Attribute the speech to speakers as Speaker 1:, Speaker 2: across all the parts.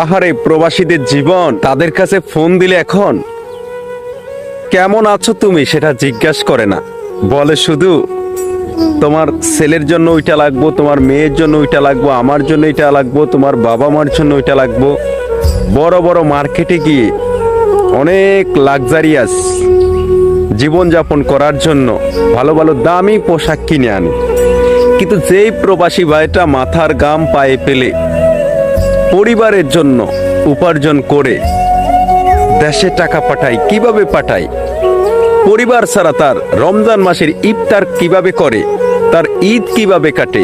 Speaker 1: আহারে প্রবাসীদের জীবন, তাদের কাছে ফোন দিলে এখন কেমন আছো তুমি সেটা জিজ্ঞাসা করে না, বলে শুধু তোমার ছেলের জন্য ওইটা লাগবো, তোমার মেয়ের জন্য ওইটা লাগবো, আমার জন্য এটা লাগবো, তোমার বাবা মার জন্য ওইটা লাগবো। বড় বড় মার্কেটে গিয়ে অনেক লাক্সারিয়াস জীবনযাপন করার জন্য ভালো ভালো দামি পোশাক কিনে আনে। কিন্তু যেই প্রবাসী ভাইটা মাথার ঘাম পায়ে ফেলে পরিবারের জন্য উপার্জন করে দেশে টাকা পাঠায়, কিভাবে পাঠায়, পরিবার ছাড়া তার রমজান মাসের ইফতার কিভাবে করে, তার ঈদ কিভাবে কাটে,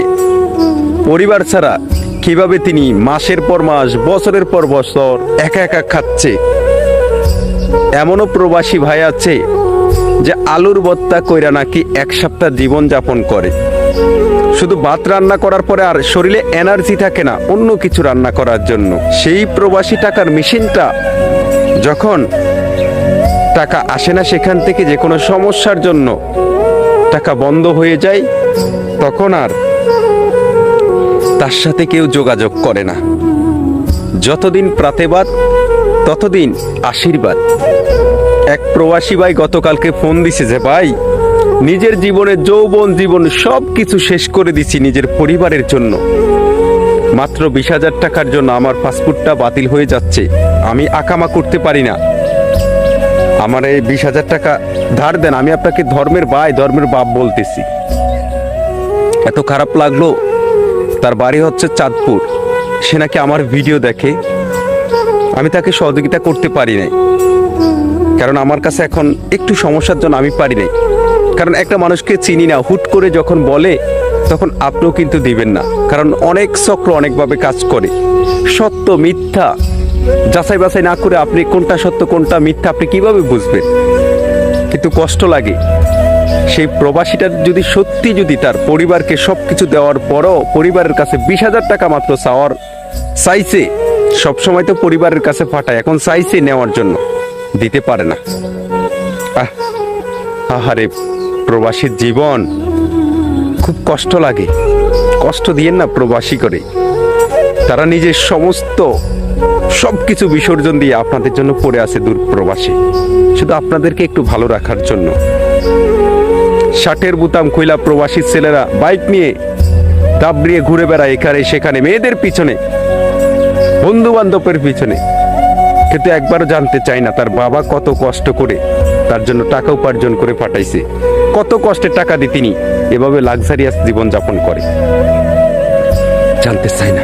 Speaker 1: পরিবার ছাড়া কিভাবে তিনি মাসের পর মাস বছরের পর বছর একা একা খাচ্ছে। এমনও প্রবাসী ভাই আছে যে আলুর ভর্তা কইরা নাকি এক সপ্তাহ জীবন যাপন করে। শুধু ভাত রান্না করার পরে আর শরীরে এনার্জি থাকে না অন্য কিছু রান্না করার জন্য। সেই প্রবাসী টাকার মেশিনটা যখন টাকা আসে না, সেখান থেকে যে কোনো সমস্যার জন্য টাকা বন্ধ হয়ে যায়, তখন আর তার সাথে কেউ যোগাযোগ করে না। যতদিন প্রাতেবাদ ততদিন আশীর্বাদ। এক প্রবাসী ভাই গতকালকে ফোন দিছে যে ভাই, নিজের জীবনের যৌবন জীবন সব কিছু শেষ করে দিছি নিজের পরিবারের জন্য, মাত্র 20,000 টাকার জন্য আমার পাসপোর্টটা বাতিল হয়ে যাচ্ছে, আমি আকামা করতে পারি না, আমার এই 20,000 টাকা ধার দেন, আমি আপনাকে ধর্মের ভাই ধর্মের বাপ বলতেছি। এত খারাপ লাগলো। তার বাড়ি হচ্ছে চাঁদপুর। সে নাকি আমার ভিডিও দেখে। আমি তাকে সহযোগিতা করতে পারি নাই, কারণ আমার কাছে এখন একটু সমস্যার জন্য আমি পারি নাই। কারণ একটা মানুষকে চিনি না, হুট করে যখন বলে তখন আপনিও কিন্তু দিবেন না, কারণ অনেক চক্র অনেকভাবে কাজ করে। সত্য মিথ্যা যাচাই বাছাই না করে আপনি কোনটা সত্য কোনটা মিথ্যা আপনি কিভাবে বুঝবেন? কিন্তু কষ্ট লাগে। সেই প্রবাসীটা যদি সত্যি যদি তার পরিবারকে সবকিছু দেওয়ার পরও পরিবারের কাছে 20,000 টাকা মাত্র চাইছে, সবসময় তো পরিবারের কাছে পাঠায়, এখন চাইছে নেওয়ার জন্য, দিতে পারে না। আহারে প্রবাসীর জীবন, খুব কষ্ট লাগে। কষ্ট দিয়েন না প্রবাসী করে। তারা নিজের সমস্ত সবকিছু বিসর্জন দিয়ে আপনাদের জন্য পড়ে আছে দূর প্রবাসী, শুধু আপনাদেরকে একটু ভালো রাখার জন্য। শার্টের বুতাম খুইলা প্রবাসী ছেলেরা বাইক নিয়ে দাবড়িয়ে ঘুরে বেড়ায় এখানে সেখানে, মেয়েদের পিছনে, বন্ধু বান্ধবের পিছনে, কিন্তু একবারও জানতে চায় না তার বাবা কত কষ্ট করে তার জন্য টাকা উপার্জন করে পাঠাইছে, কত কষ্টের টাকা দিয়ে তিনি এভাবে লাক্সারিয়াস জীবন যাপন করে, জানতে চায় না।